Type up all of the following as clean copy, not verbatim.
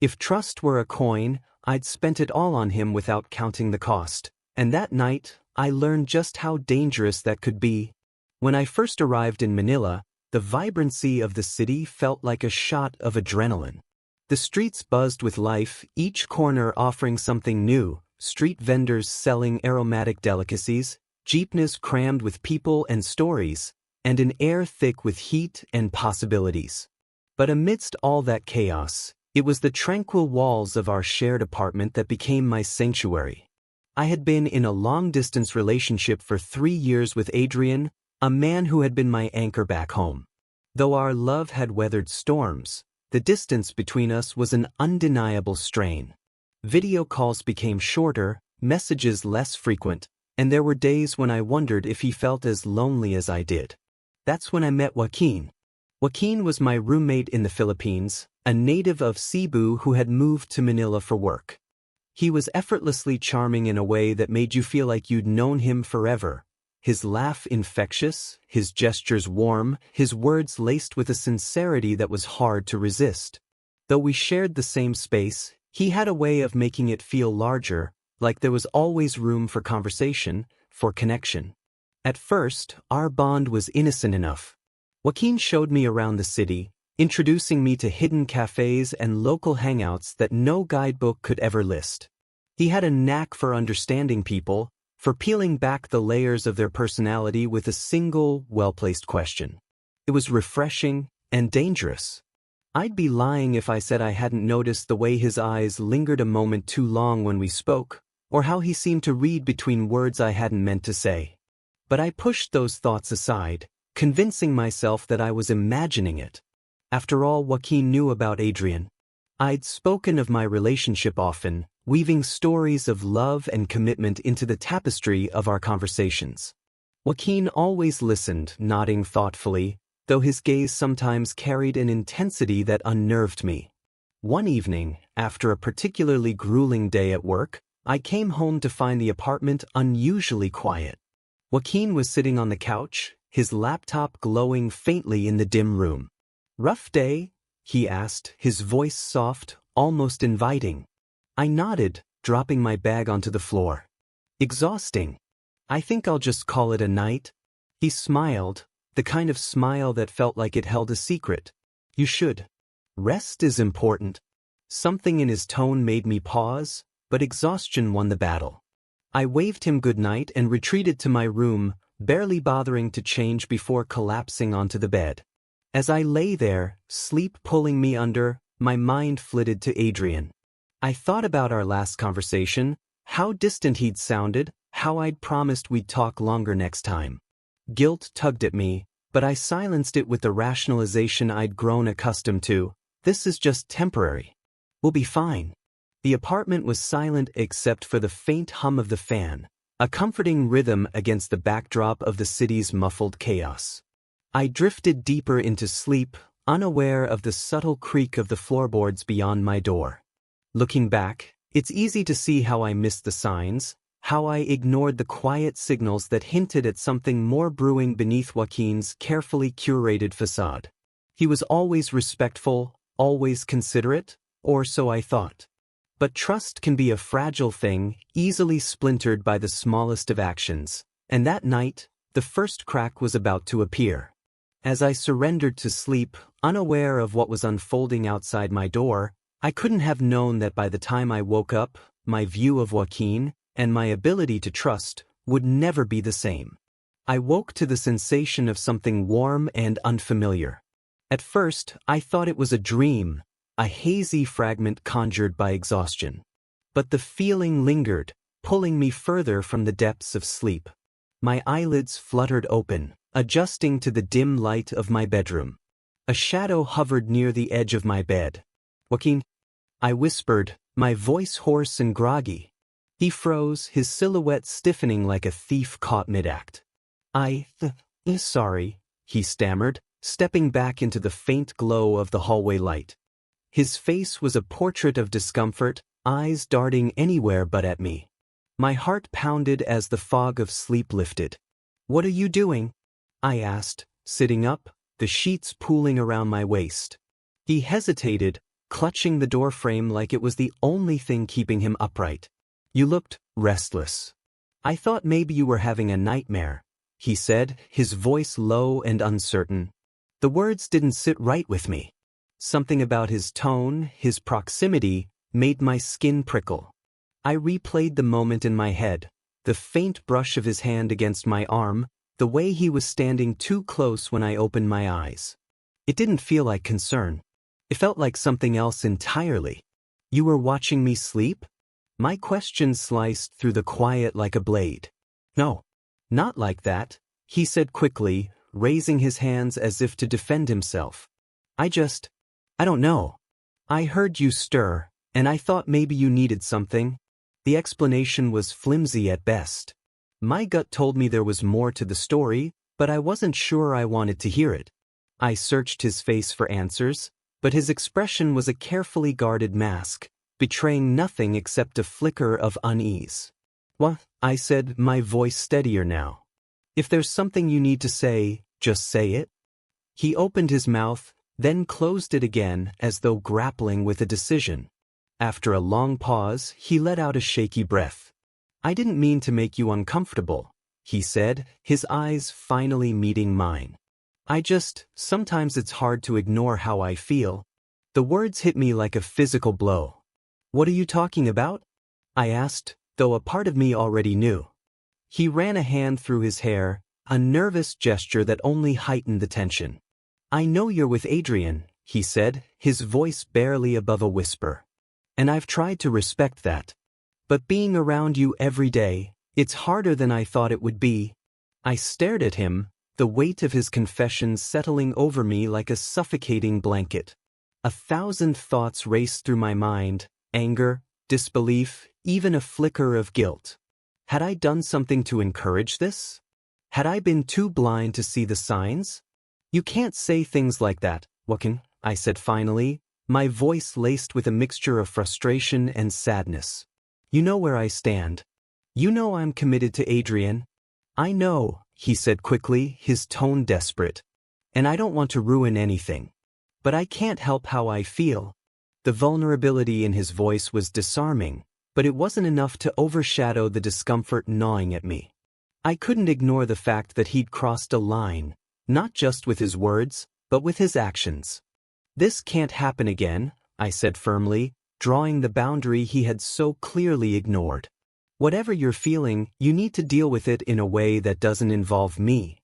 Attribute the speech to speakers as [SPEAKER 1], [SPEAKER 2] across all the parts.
[SPEAKER 1] If trust were a coin, I'd spent it all on him without counting the cost. And that night, I learned just how dangerous that could be. When I first arrived in Manila, the vibrancy of the city felt like a shot of adrenaline. The streets buzzed with life, each corner offering something new, street vendors selling aromatic delicacies, jeepneys crammed with people and stories, and an air thick with heat and possibilities. But amidst all that chaos, it was the tranquil walls of our shared apartment that became my sanctuary. I had been in a long-distance relationship for 3 years with Adrian, a man who had been my anchor back home. Though our love had weathered storms, the distance between us was an undeniable strain. Video calls became shorter, messages less frequent, and there were days when I wondered if he felt as lonely as I did. That's when I met Joaquin. Joaquin was my roommate in the Philippines, a native of Cebu who had moved to Manila for work. He was effortlessly charming in a way that made you feel like you'd known him forever. His laugh infectious, his gestures warm, his words laced with a sincerity that was hard to resist. Though we shared the same space, he had a way of making it feel larger, like there was always room for conversation, for connection. At first, our bond was innocent enough. Joaquin showed me around the city, introducing me to hidden cafes and local hangouts that no guidebook could ever list. He had a knack for understanding people, for peeling back the layers of their personality with a single, well-placed question. It was refreshing and dangerous. I'd be lying if I said I hadn't noticed the way his eyes lingered a moment too long when we spoke, or how he seemed to read between words I hadn't meant to say. But I pushed those thoughts aside, convincing myself that I was imagining it. After all, Joaquin knew about Adrian. I'd spoken of my relationship often, weaving stories of love and commitment into the tapestry of our conversations. Joaquin always listened, nodding thoughtfully, though his gaze sometimes carried an intensity that unnerved me. One evening, after a particularly grueling day at work, I came home to find the apartment unusually quiet. Joaquin was sitting on the couch, his laptop glowing faintly in the dim room. "Rough day?" he asked, his voice soft, almost inviting. I nodded, dropping my bag onto the floor. "Exhausting. I think I'll just call it a night." He smiled, the kind of smile that felt like it held a secret. "You should. Rest is important." Something in his tone made me pause, but exhaustion won the battle. I waved him goodnight and retreated to my room, barely bothering to change before collapsing onto the bed. As I lay there, sleep pulling me under, my mind flitted to Adrian. I thought about our last conversation, how distant he'd sounded, how I'd promised we'd talk longer next time. Guilt tugged at me, but I silenced it with the rationalization I'd grown accustomed to. This is just temporary. We'll be fine. The apartment was silent except for the faint hum of the fan, a comforting rhythm against the backdrop of the city's muffled chaos. I drifted deeper into sleep, unaware of the subtle creak of the floorboards beyond my door. Looking back, it's easy to see how I missed the signs, how I ignored the quiet signals that hinted at something more brewing beneath Joaquin's carefully curated facade. He was always respectful, always considerate, or so I thought. But trust can be a fragile thing, easily splintered by the smallest of actions, and that night, the first crack was about to appear. As I surrendered to sleep, unaware of what was unfolding outside my door, I couldn't have known that by the time I woke up, my view of Joaquin, and my ability to trust, would never be the same. I woke to the sensation of something warm and unfamiliar. At first, I thought it was a dream, a hazy fragment conjured by exhaustion. But the feeling lingered, pulling me further from the depths of sleep. My eyelids fluttered open, adjusting to the dim light of my bedroom. A shadow hovered near the edge of my bed. "Joaquin," I whispered, my voice hoarse and groggy. He froze, his silhouette stiffening like a thief caught mid-act. Sorry," he stammered, stepping back into the faint glow of the hallway light. His face was a portrait of discomfort, eyes darting anywhere but at me. My heart pounded as the fog of sleep lifted. "What are you doing?" I asked, sitting up, the sheets pooling around my waist. He hesitated, clutching the doorframe like it was the only thing keeping him upright. You looked restless. I thought maybe you were having a nightmare, he said, his voice low and uncertain. The words didn't sit right with me. Something about his tone, his proximity, made my skin prickle. I replayed the moment in my head, the faint brush of his hand against my arm, the way he was standing too close when I opened my eyes. It didn't feel like concern. It felt like something else entirely. You were watching me sleep? My question sliced through the quiet like a blade. No, not like that, he said quickly, raising his hands as if to defend himself. I don't know. I heard you stir, and I thought maybe you needed something. The explanation was flimsy at best. My gut told me there was more to the story, but I wasn't sure I wanted to hear it. I searched his face for answers, but his expression was a carefully guarded mask, betraying nothing except a flicker of unease. What? I said, my voice steadier now. If there's something you need to say, just say it. He opened his mouth, then closed it again as though grappling with a decision. After a long pause, he let out a shaky breath. I didn't mean to make you uncomfortable, he said, his eyes finally meeting mine. Sometimes it's hard to ignore how I feel. The words hit me like a physical blow. What are you talking about? I asked, though a part of me already knew. He ran a hand through his hair, a nervous gesture that only heightened the tension. I know you're with Adrian, he said, his voice barely above a whisper. And I've tried to respect that. But being around you every day, it's harder than I thought it would be. I stared at him, the weight of his confession settling over me like a suffocating blanket. 1,000 thoughts raced through my mind, anger, disbelief, even a flicker of guilt. Had I done something to encourage this? Had I been too blind to see the signs? You can't say things like that, Joaquin, I said finally, my voice laced with a mixture of frustration and sadness. You know where I stand. You know I'm committed to Adrian. I know, he said quickly, his tone desperate. And I don't want to ruin anything. But I can't help how I feel. The vulnerability in his voice was disarming, but it wasn't enough to overshadow the discomfort gnawing at me. I couldn't ignore the fact that he'd crossed a line, not just with his words, but with his actions. This can't happen again, I said firmly, drawing the boundary he had so clearly ignored. Whatever you're feeling, you need to deal with it in a way that doesn't involve me.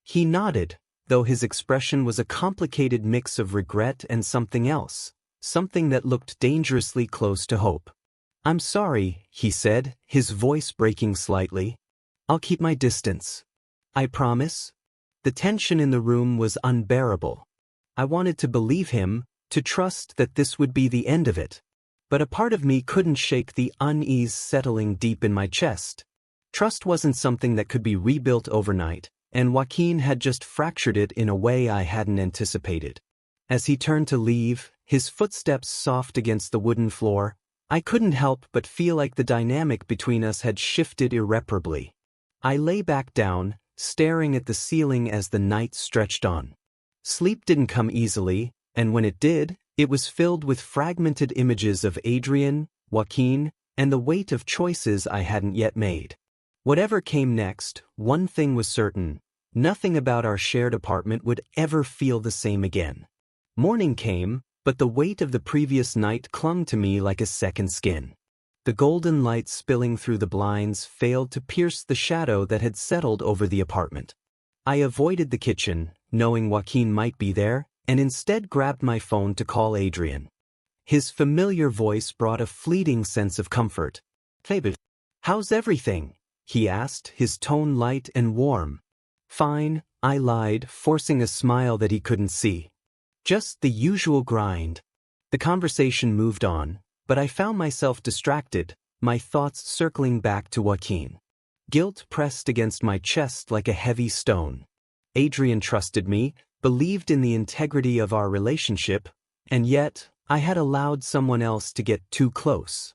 [SPEAKER 1] He nodded, though his expression was a complicated mix of regret and something else, something that looked dangerously close to hope. I'm sorry, he said, his voice breaking slightly. I'll keep my distance. I promise. The tension in the room was unbearable. I wanted to believe him, to trust that this would be the end of it. But a part of me couldn't shake the unease settling deep in my chest. Trust wasn't something that could be rebuilt overnight, and Joaquin had just fractured it in a way I hadn't anticipated. As he turned to leave, his footsteps soft against the wooden floor, I couldn't help but feel like the dynamic between us had shifted irreparably. I lay back down, staring at the ceiling as the night stretched on. Sleep didn't come easily, and when it did, it was filled with fragmented images of Adrian, Joaquin, and the weight of choices I hadn't yet made. Whatever came next, one thing was certain: nothing about our shared apartment would ever feel the same again. Morning came, but the weight of the previous night clung to me like a second skin. The golden light spilling through the blinds failed to pierce the shadow that had settled over the apartment. I avoided the kitchen, knowing Joaquin might be there, and instead grabbed my phone to call Adrian. His familiar voice brought a fleeting sense of comfort. "Hey, how's everything?" he asked, his tone light and warm. "Fine," I lied, forcing a smile that he couldn't see. "Just the usual grind." The conversation moved on, but I found myself distracted, my thoughts circling back to Joaquin. Guilt pressed against my chest like a heavy stone. Adrian trusted me, believed in the integrity of our relationship, and yet, I had allowed someone else to get too close.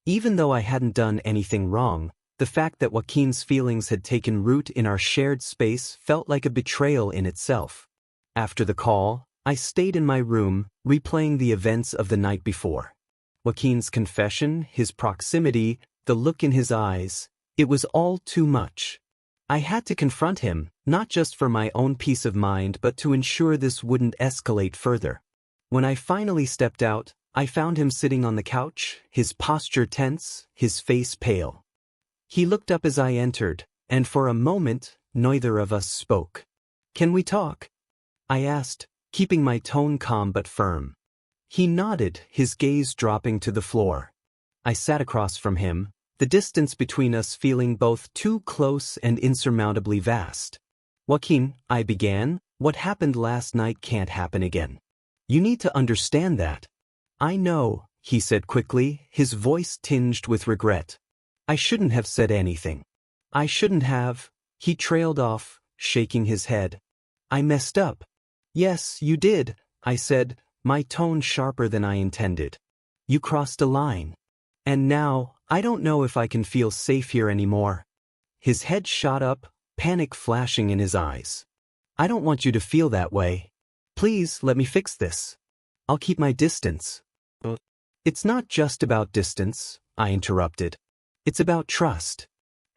[SPEAKER 1] Even though I hadn't done anything wrong, the fact that Joaquin's feelings had taken root in our shared space felt like a betrayal in itself. After the call, I stayed in my room, replaying the events of the night before. Joaquin's confession, his proximity, the look in his eyes, it was all too much. I had to confront him, not just for my own peace of mind but to ensure this wouldn't escalate further. When I finally stepped out, I found him sitting on the couch, his posture tense, his face pale. He looked up as I entered, and for a moment, neither of us spoke. "Can we talk?" I asked, keeping my tone calm but firm. He nodded, his gaze dropping to the floor. I sat across from him, the distance between us feeling both too close and insurmountably vast. "Joaquin," I began, "what happened last night can't happen again. You need to understand that." "I know," he said quickly, his voice tinged with regret. "I shouldn't have said anything. I shouldn't have," he trailed off, shaking his head. "I messed up." "Yes, you did," I said, my tone sharper than I intended. "You crossed a line. And now, I don't know if I can feel safe here anymore." His head shot up, panic flashing in his eyes. "I don't want you to feel that way. Please let me fix this. I'll keep my distance." "It's not just about distance," I interrupted. "It's about trust.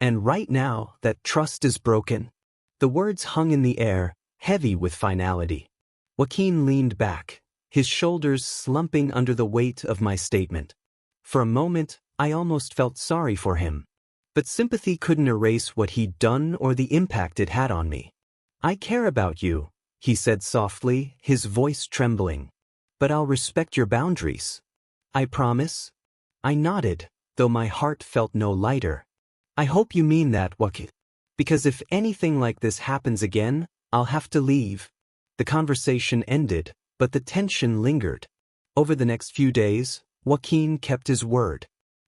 [SPEAKER 1] And right now, that trust is broken." The words hung in the air, heavy with finality. Joaquin leaned back, his shoulders slumping under the weight of my statement. For a moment, I almost felt sorry for him. But sympathy couldn't erase what he'd done or the impact it had on me. "I care about you," he said softly, his voice trembling. "But I'll respect your boundaries." "I promise." I nodded, though my heart felt no lighter. "I hope you mean that, Joaquin. Because if anything like this happens again, I'll have to leave." The conversation ended, but the tension lingered. Over the next few days, Joaquin kept his word.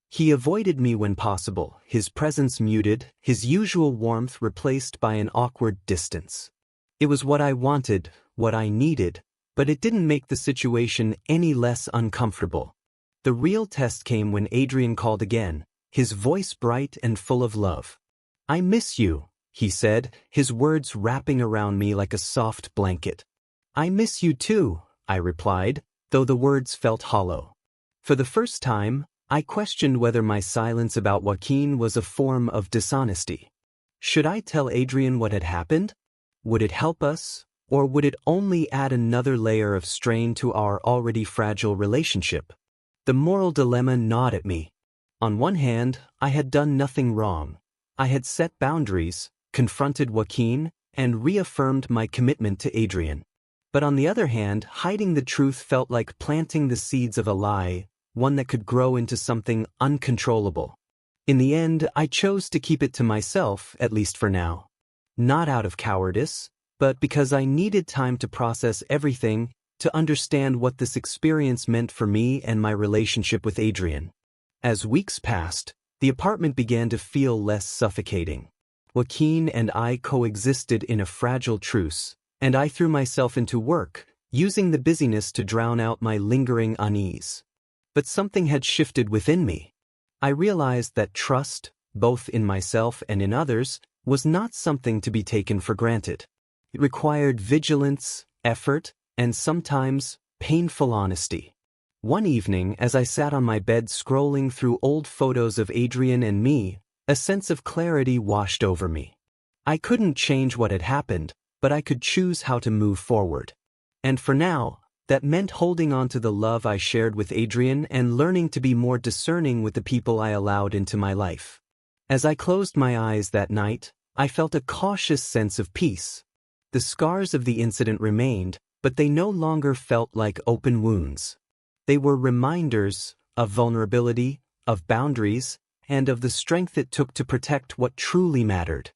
[SPEAKER 1] He avoided me when possible, his presence muted, his usual warmth replaced by an awkward distance. It was what I wanted, what I needed, but it didn't make the situation any less uncomfortable. The real test came when Adrian called again, his voice bright and full of love. "I miss you," he said, his words wrapping around me like a soft blanket. "I miss you too," I replied, though the words felt hollow. For the first time, I questioned whether my silence about Joaquin was a form of dishonesty. Should I tell Adrian what had happened? Would it help us, or would it only add another layer of strain to our already fragile relationship? The moral dilemma gnawed at me. On one hand, I had done nothing wrong. I had set boundaries, confronted Joaquin, and reaffirmed my commitment to Adrian. But on the other hand, hiding the truth felt like planting the seeds of a lie, one that could grow into something uncontrollable. In the end, I chose to keep it to myself, at least for now. Not out of cowardice, but because I needed time to process everything, to understand what this experience meant for me and my relationship with Adrian. As weeks passed, the apartment began to feel less suffocating. Joaquin and I coexisted in a fragile truce, and I threw myself into work, using the busyness to drown out my lingering unease. But something had shifted within me. I realized that trust, both in myself and in others, was not something to be taken for granted. It required vigilance, effort, and sometimes painful honesty. One evening, as I sat on my bed scrolling through old photos of Adrian and me, a sense of clarity washed over me. I couldn't change what had happened, but I could choose how to move forward. And for now, that meant holding on to the love I shared with Adrian and learning to be more discerning with the people I allowed into my life. As I closed my eyes that night, I felt a cautious sense of peace. The scars of the incident remained, but they no longer felt like open wounds. They were reminders of vulnerability, of boundaries, and of the strength it took to protect what truly mattered.